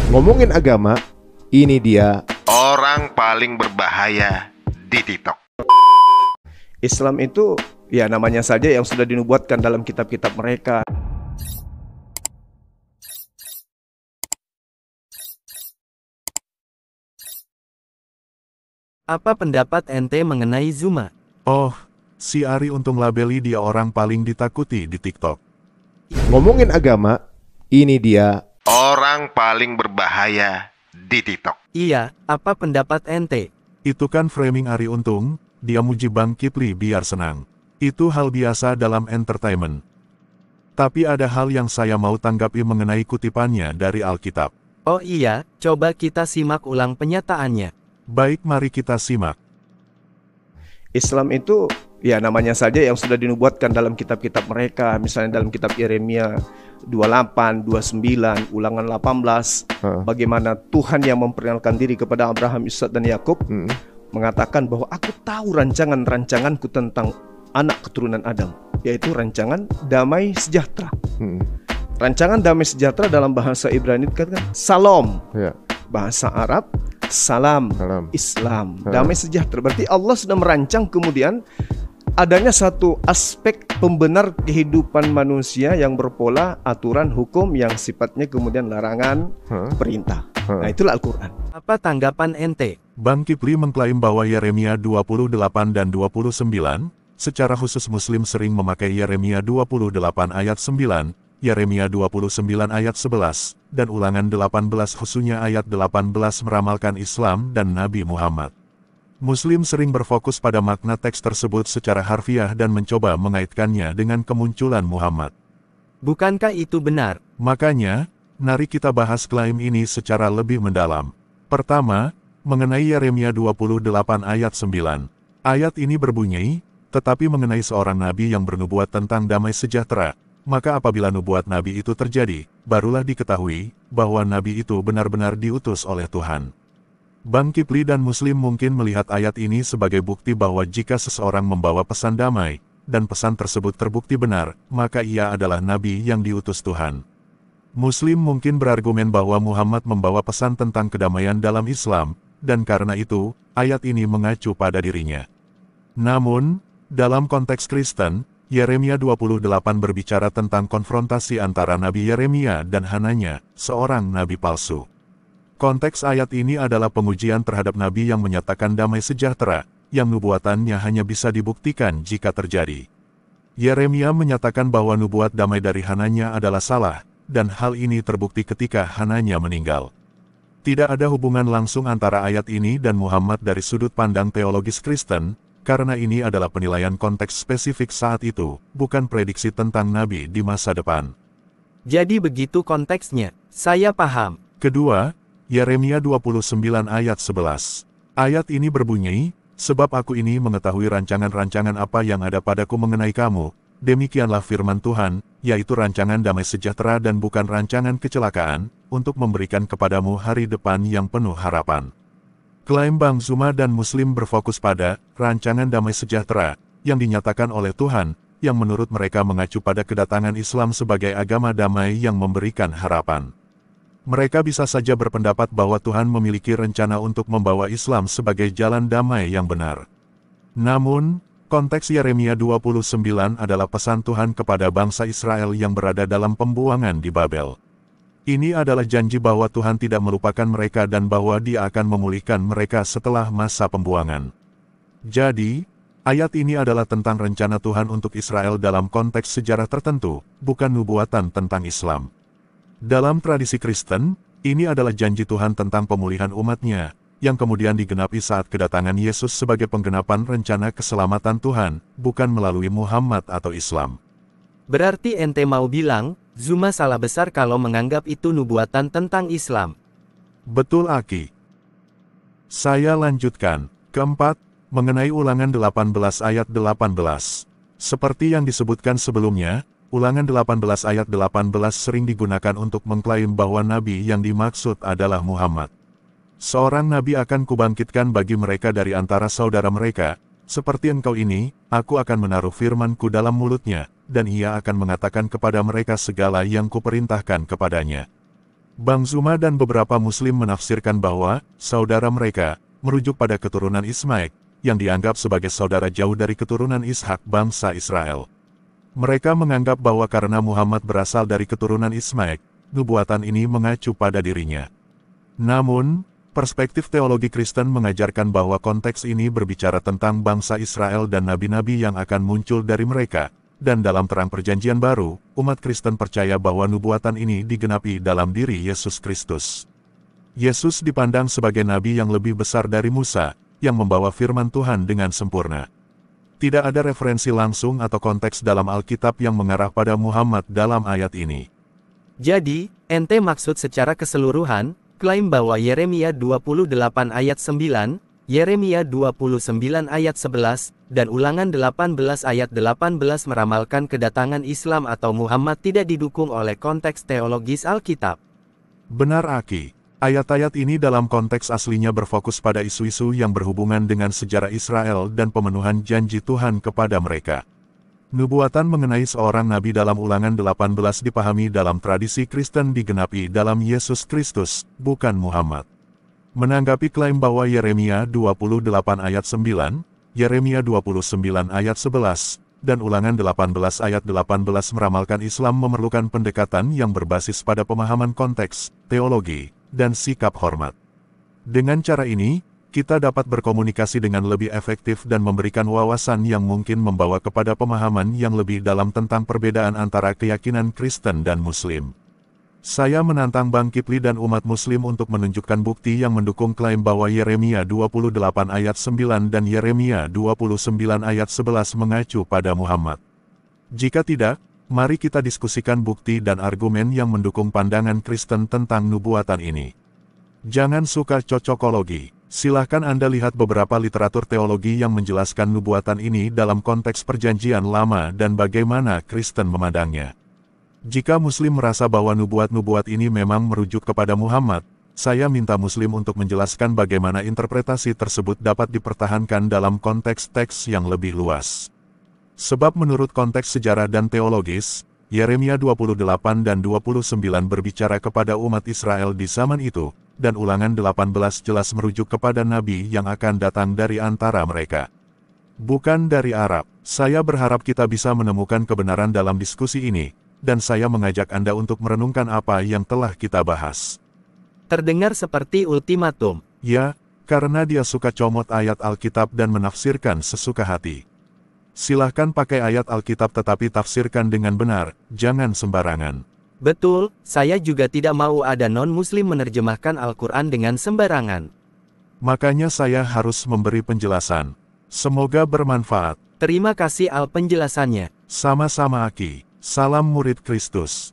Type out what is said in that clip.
Ngomongin agama, ini dia orang paling berbahaya di TikTok. Islam itu ya namanya saja yang sudah dinubuatkan dalam kitab-kitab mereka. Apa pendapat ente mengenai Zuma? Oh, si Ari untung labeli dia orang paling ditakuti di TikTok. Ngomongin agama, ini dia Orang paling berbahaya di TikTok. Iya, apa pendapat ente? Itu kan framing Ari Untung, dia muji Bang Kipli biar senang. Itu hal biasa dalam entertainment. Tapi ada hal yang saya mau tanggapi mengenai kutipannya dari Alkitab. Oh iya, coba kita simak ulang penyataannya. Baik, mari kita simak. Islam itu ya namanya saja yang sudah dinubuatkan dalam kitab-kitab mereka. Misalnya dalam kitab Yeremia 28, 29, Ulangan 18, bagaimana Tuhan yang memperkenalkan diri kepada Abraham, Ishak dan Yakub, mengatakan bahwa aku tahu rancangan-rancanganku tentang anak keturunan Adam, yaitu rancangan damai sejahtera. Rancangan damai sejahtera dalam bahasa Ibrani kan Salom, bahasa Arab salam. Islam, damai sejahtera. Berarti Allah sudah merancang kemudian adanya satu aspek pembenar kehidupan manusia yang berpola aturan hukum yang sifatnya kemudian larangan, perintah. Nah, itulah Al-Quran. Apa tanggapan ente? Bang Kipli mengklaim bahwa Yeremia 28 dan 29, secara khusus Muslim sering memakai Yeremia 28 ayat 9, Yeremia 29 ayat 11, dan Ulangan 18 khususnya ayat 18 meramalkan Islam dan Nabi Muhammad. Muslim sering berfokus pada makna teks tersebut secara harfiah dan mencoba mengaitkannya dengan kemunculan Muhammad. Bukankah itu benar? Makanya, mari kita bahas klaim ini secara lebih mendalam. Pertama, mengenai Yeremia 28 ayat 9. Ayat ini berbunyi, tetapi mengenai seorang nabi yang bernubuat tentang damai sejahtera, maka apabila nubuat nabi itu terjadi, barulah diketahui bahwa nabi itu benar-benar diutus oleh Tuhan. Bang Kipli dan Muslim mungkin melihat ayat ini sebagai bukti bahwa jika seseorang membawa pesan damai, dan pesan tersebut terbukti benar, maka ia adalah nabi yang diutus Tuhan. Muslim mungkin berargumen bahwa Muhammad membawa pesan tentang kedamaian dalam Islam, dan karena itu, ayat ini mengacu pada dirinya. Namun, dalam konteks Kristen, Yeremia 28 berbicara tentang konfrontasi antara Nabi Yeremia dan Hananya, seorang nabi palsu. Konteks ayat ini adalah pengujian terhadap nabi yang menyatakan damai sejahtera, yang nubuatannya hanya bisa dibuktikan jika terjadi. Yeremia menyatakan bahwa nubuat damai dari Hananya adalah salah, dan hal ini terbukti ketika Hananya meninggal. Tidak ada hubungan langsung antara ayat ini dan Muhammad dari sudut pandang teologis Kristen, karena ini adalah penilaian konteks spesifik saat itu, bukan prediksi tentang nabi di masa depan. Jadi begitu konteksnya, saya paham. Kedua, Yeremia 29 ayat 11. Ayat ini berbunyi, sebab aku ini mengetahui rancangan-rancangan apa yang ada padaku mengenai kamu, demikianlah firman Tuhan, yaitu rancangan damai sejahtera dan bukan rancangan kecelakaan, untuk memberikan kepadamu hari depan yang penuh harapan. Klaim Bang Zuma dan Muslim berfokus pada rancangan damai sejahtera, yang dinyatakan oleh Tuhan, yang menurut mereka mengacu pada kedatangan Islam sebagai agama damai yang memberikan harapan. Mereka bisa saja berpendapat bahwa Tuhan memiliki rencana untuk membawa Islam sebagai jalan damai yang benar. Namun, konteks Yeremia 29 adalah pesan Tuhan kepada bangsa Israel yang berada dalam pembuangan di Babel. Ini adalah janji bahwa Tuhan tidak melupakan mereka dan bahwa Dia akan memulihkan mereka setelah masa pembuangan. Jadi, ayat ini adalah tentang rencana Tuhan untuk Israel dalam konteks sejarah tertentu, bukan nubuatan tentang Islam. Dalam tradisi Kristen, ini adalah janji Tuhan tentang pemulihan umatnya, yang kemudian digenapi saat kedatangan Yesus sebagai penggenapan rencana keselamatan Tuhan, bukan melalui Muhammad atau Islam. Berarti ente mau bilang, Zuma salah besar kalau menganggap itu nubuatan tentang Islam. Betul Aki. Saya lanjutkan. Keempat, mengenai Ulangan 18 ayat 18. Seperti yang disebutkan sebelumnya, Ulangan 18 ayat 18 sering digunakan untuk mengklaim bahwa nabi yang dimaksud adalah Muhammad. Seorang nabi akan kubangkitkan bagi mereka dari antara saudara mereka, seperti engkau ini, aku akan menaruh firmanku dalam mulutnya, dan ia akan mengatakan kepada mereka segala yang kuperintahkan kepadanya. Bang Zuma dan beberapa Muslim menafsirkan bahwa saudara mereka merujuk pada keturunan Ismail, yang dianggap sebagai saudara jauh dari keturunan Ishak bangsa Israel. Mereka menganggap bahwa karena Muhammad berasal dari keturunan Ismail, nubuatan ini mengacu pada dirinya. Namun, perspektif teologi Kristen mengajarkan bahwa konteks ini berbicara tentang bangsa Israel dan nabi-nabi yang akan muncul dari mereka. Dan dalam terang perjanjian baru, umat Kristen percaya bahwa nubuatan ini digenapi dalam diri Yesus Kristus. Yesus dipandang sebagai nabi yang lebih besar dari Musa, yang membawa firman Tuhan dengan sempurna. Tidak ada referensi langsung atau konteks dalam Alkitab yang mengarah pada Muhammad dalam ayat ini. Jadi, ente maksud secara keseluruhan, klaim bahwa Yeremia 28 ayat 9, Yeremia 29 ayat 11, dan Ulangan 18 ayat 18 meramalkan kedatangan Islam atau Muhammad tidak didukung oleh konteks teologis Alkitab. Benar Aki, ayat-ayat ini dalam konteks aslinya berfokus pada isu-isu yang berhubungan dengan sejarah Israel dan pemenuhan janji Tuhan kepada mereka. Nubuatan mengenai seorang nabi dalam Ulangan 18 dipahami dalam tradisi Kristen digenapi dalam Yesus Kristus, bukan Muhammad. Menanggapi klaim bahwa Yeremia 28 ayat 9, Yeremia 29 ayat 11, dan Ulangan 18 ayat 18 meramalkan Islam memerlukan pendekatan yang berbasis pada pemahaman konteks, teologi, dan sikap hormat. Dengan cara ini, kita dapat berkomunikasi dengan lebih efektif dan memberikan wawasan yang mungkin membawa kepada pemahaman yang lebih dalam tentang perbedaan antara keyakinan Kristen dan Muslim. Saya menantang Bang Kipli dan umat Muslim untuk menunjukkan bukti yang mendukung klaim bahwa Yeremia 28 ayat 9 dan Yeremia 29 ayat 11 mengacu pada Muhammad. Jika tidak, mari kita diskusikan bukti dan argumen yang mendukung pandangan Kristen tentang nubuatan ini. Jangan suka cocokologi. Silahkan Anda lihat beberapa literatur teologi yang menjelaskan nubuatan ini dalam konteks perjanjian lama dan bagaimana Kristen memandangnya. Jika Muslim merasa bahwa nubuat-nubuat ini memang merujuk kepada Muhammad, saya minta Muslim untuk menjelaskan bagaimana interpretasi tersebut dapat dipertahankan dalam konteks teks yang lebih luas. Sebab menurut konteks sejarah dan teologis, Yeremia 28 dan 29 berbicara kepada umat Israel di zaman itu, dan Ulangan 18 jelas merujuk kepada nabi yang akan datang dari antara mereka. Bukan dari Arab. Saya berharap kita bisa menemukan kebenaran dalam diskusi ini, dan saya mengajak Anda untuk merenungkan apa yang telah kita bahas. Terdengar seperti ultimatum. Ya, karena dia suka comot ayat Alkitab dan menafsirkan sesuka hati. Silahkan pakai ayat Alkitab tetapi tafsirkan dengan benar, jangan sembarangan. Betul, saya juga tidak mau ada non-Muslim menerjemahkan Al-Quran dengan sembarangan. Makanya saya harus memberi penjelasan. Semoga bermanfaat. Terima kasih Al penjelasannya. Sama-sama Aki. Salam murid Kristus.